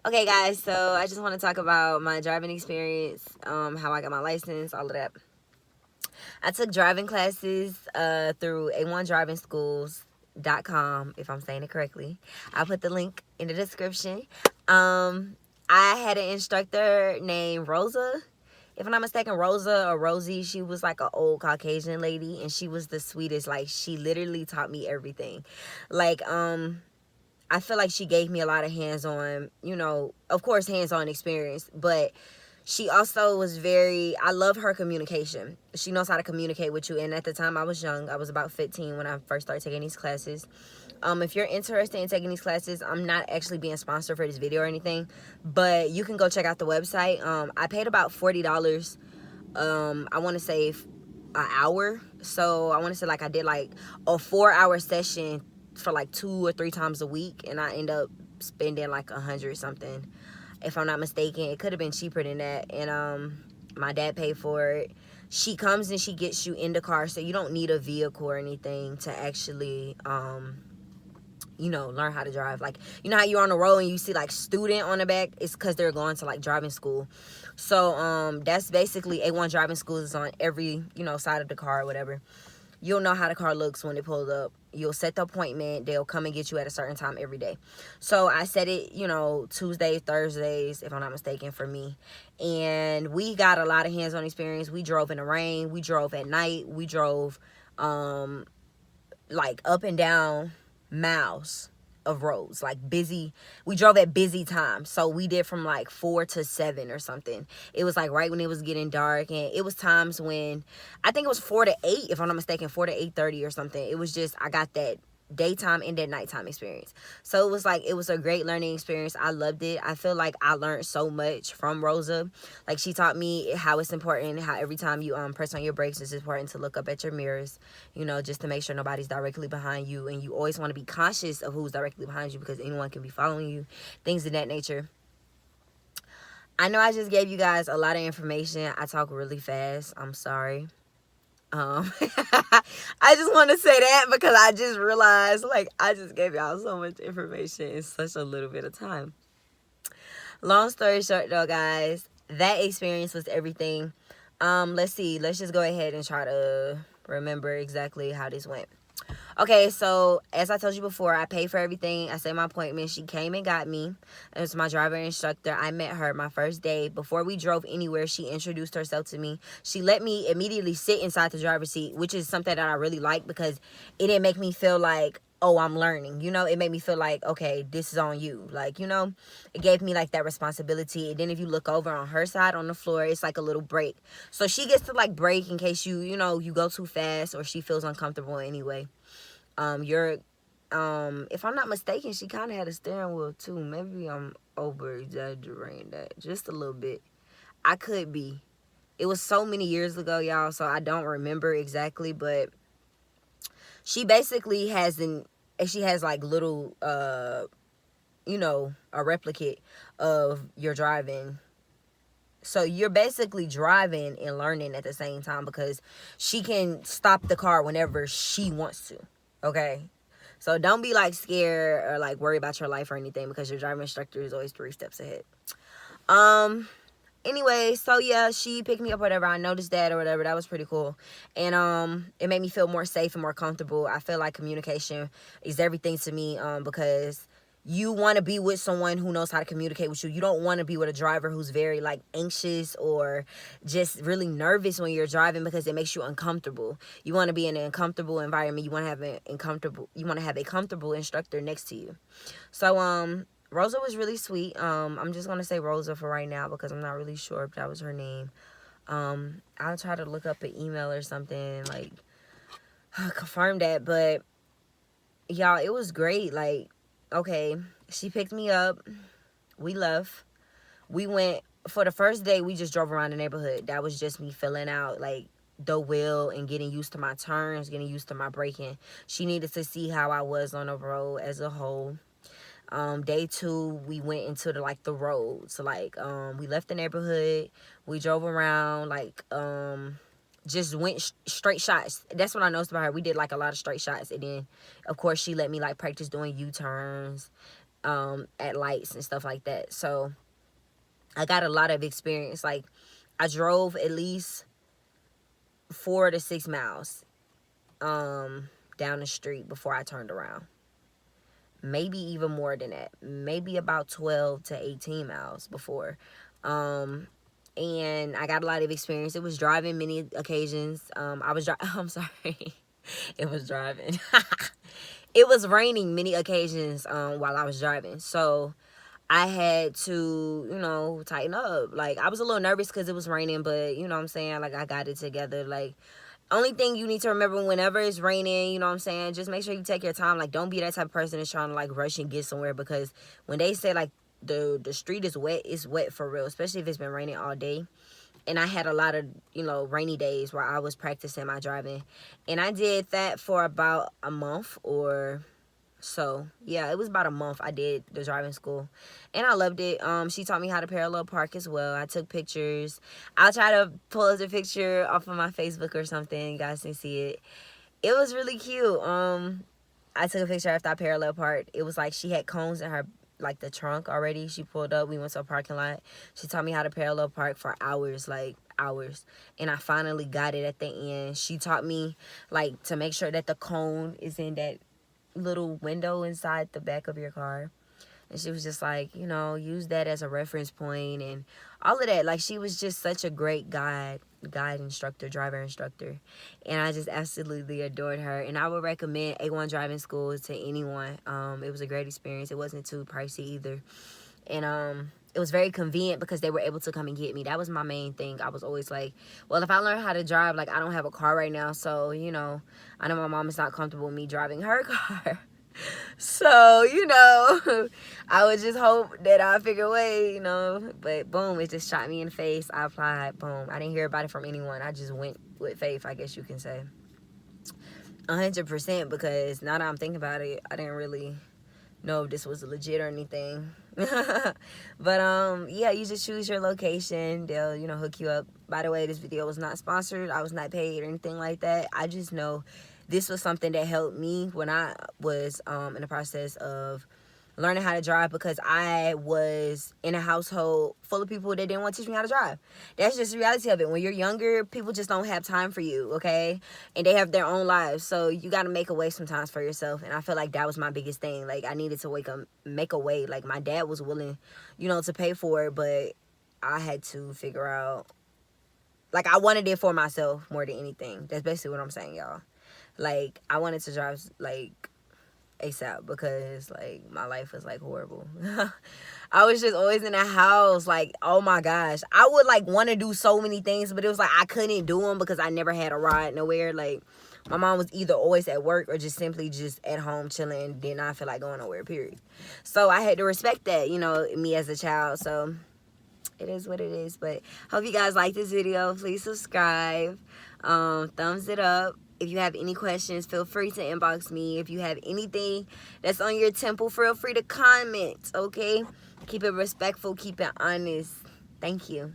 Okay, guys, so I just want to talk about my driving experience, how I got my license, all of that. I took driving classes through A1DrivingSchools.com, if I'm saying it correctly. I'll put the link in the description. I had an instructor named Rosa. If I'm not mistaken, Rosa or Rosie, she was like an old Caucasian lady, and she was the sweetest. Like, she literally taught me everything. Like, I feel like she gave me a lot of hands-on, of course, hands-on experience, but she also was I love her communication. She knows how to communicate with you. And at the time I was young, I was about 15 when I first started taking these classes. If you're interested in taking these classes, I'm not actually being sponsored for this video or anything, but you can go check out the website. I paid about $40. I want to say an hour. So I want to say like I did like a 4-hour session for like 2 or 3 times a week, and I end up spending like 100 something, if I'm not mistaken. It could have been cheaper than that. And my dad paid for it. She comes and she gets you in the car, so you don't need a vehicle or anything to actually learn how to drive. Like, you know how you're on the road and you see like student on the back? It's because they're going to like driving school. So that's basically A1 Driving Schools is on every side of the car or whatever. You'll know how the car looks when it pulls up. You'll set the appointment. They'll come and get you at a certain time every day. So I set it, Tuesdays, Thursdays, if I'm not mistaken, for me. And we got a lot of hands-on experience. We drove in the rain. We drove at night. We drove like up and down miles of roads, like busy. We drove at busy times, so we did from like 4 to 7 or something. It was like right when it was getting dark, and it was times when I think it was 4 to 8, if I'm not mistaken, 4 to 8:30 or something. It was just, I got that daytime and that nighttime experience. So it was a great learning experience. I loved it. I feel like I learned so much from Rosa. Like, she taught me how it's important, how every time you press on your brakes, it's important to look up at your mirrors, just to make sure nobody's directly behind you. And you always want to be conscious of who's directly behind you, because anyone can be following you, things of that nature. I know I just gave you guys a lot of information. I talk really fast. I'm sorry. I just want to say that because I just realized, like, I just gave y'all so much information in such a little bit of time. Long story short, though, guys, that experience was everything. Let's see. Let's just go ahead and try to remember exactly how this went. Okay, so as I told you before, I paid for everything. I set my appointment. She came and got me. It was my driver instructor. I met her my first day. Before we drove anywhere, she introduced herself to me. She let me immediately sit inside the driver's seat, which is something that I really like, because it didn't make me feel like, oh, I'm learning. It made me feel like, okay, this is on you. Like, it gave me like that responsibility. And then if you look over on her side on the floor, it's like a little break. So she gets to like break in case you go too fast, or she feels uncomfortable anyway. If I'm not mistaken, she kind of had a steering wheel too. Maybe I'm over exaggerating that just a little bit. I could be. It was so many years ago, y'all, so I don't remember exactly, but she basically she has like little a replicate of your driving. So you're basically driving and learning at the same time, because she can stop the car whenever she wants to. Okay, so don't be like scared or like worry about your life or anything, because your driving instructor is always 3 steps ahead. Anyway, so yeah, she picked me up, whatever. I noticed that or whatever. That was pretty cool. And it made me feel more safe and more comfortable. I feel like communication is everything to me, because you want to be with someone who knows how to communicate with you. You don't want to be with a driver who's very like anxious or just really nervous when you're driving, because it makes you uncomfortable. You want to be in an uncomfortable environment. You want to have a comfortable instructor next to you. So Rosa was really sweet. I'm just gonna say Rosa for right now, because I'm not really sure if that was her name. I'll try to look up an email or something, like confirm that. But y'all, it was great. Like, okay, she picked me up. We left. We went, for the first day, we just drove around the neighborhood. That was just me filling out like the wheel and getting used to my turns, getting used to my braking. She needed to see how I was on the road as a whole. Day 2, we went into the roads. Like, we left the neighborhood. We drove around, like, just went straight shots. That's what I noticed about her. We did like a lot of straight shots. And then, of course, she let me like practice doing U-turns. at lights and stuff like that. So I got a lot of experience. Like, I drove at least 4 to 6 miles down the street before I turned around. Maybe even more than that. Maybe about 12 to 18 miles before. And I got a lot of experience. It was driving many occasions. I'm sorry. It was driving. It was raining many occasions while I was driving. So I had to, tighten up. Like, I was a little nervous because it was raining, but, you know what I'm saying? Like, I got it together. Like, only thing you need to remember whenever it's raining, you know what I'm saying? Just make sure you take your time. Like, don't be that type of person that's trying to, like, rush and get somewhere, because when they say, like, the street is wet, it's wet for real, especially if it's been raining all day. And I had a lot of, rainy days where I was practicing my driving. And I did that for about a month or so. Yeah, it was about a month I did the driving school. And I loved it. She taught me how to parallel park as well. I took pictures. I'll try to pull up the picture off of my Facebook or something. You guys can see it. It was really cute. I took a picture after I parallel parked. It was like she had cones in her, like, the trunk already. She pulled up. We went to a parking lot. She taught me how to parallel park for hours, like hours. And I finally got it at the end. She taught me, like, to make sure that the cone is in that little window inside the back of your car. And she was just like, use that as a reference point and all of that. Like, she was just such a great guide instructor, driver instructor. And I just absolutely adored her. And I would recommend A1 Driving Schools to anyone. It was a great experience. It wasn't too pricey either. And it was very convenient because they were able to come and get me. That was my main thing. I was always like, well, if I learn how to drive, like, I don't have a car right now. So, I know my mom is not comfortable with me driving her car. So, I would just hope that I'll figure a way, But boom, it just shot me in the face. I applied. Boom. I didn't hear about it from anyone. I just went with faith, I guess you can say. 100%, because now that I'm thinking about it, I didn't really know if this was legit or anything. But yeah, you just choose your location. They'll hook you up. By the way, this video was not sponsored. I was not paid or anything like that. I just know this was something that helped me when I was in the process of learning how to drive, because I was in a household full of people that didn't want to teach me how to drive. That's just the reality of it. When you're younger, people just don't have time for you, okay? And they have their own lives, so you got to make a way sometimes for yourself. And I feel like that was my biggest thing. Like, I needed to make a way. Like, my dad was willing, to pay for it, but I had to figure out, like, I wanted it for myself more than anything. That's basically what I'm saying, y'all. Like, I wanted to drive, like, ASAP, because, like, my life was, like, horrible. I was just always in the house, like, oh my gosh. I would, like, want to do so many things, but it was like I couldn't do them because I never had a ride nowhere. Like, my mom was either always at work or just simply just at home chilling, did not feel like going nowhere, period. So I had to respect that, me as a child. So it is what it is. But hope you guys like this video. Please subscribe. Thumbs it up. If you have any questions, feel free to inbox me. If you have anything that's on your temple, feel free to comment, okay? Keep it respectful. Keep it honest. Thank you.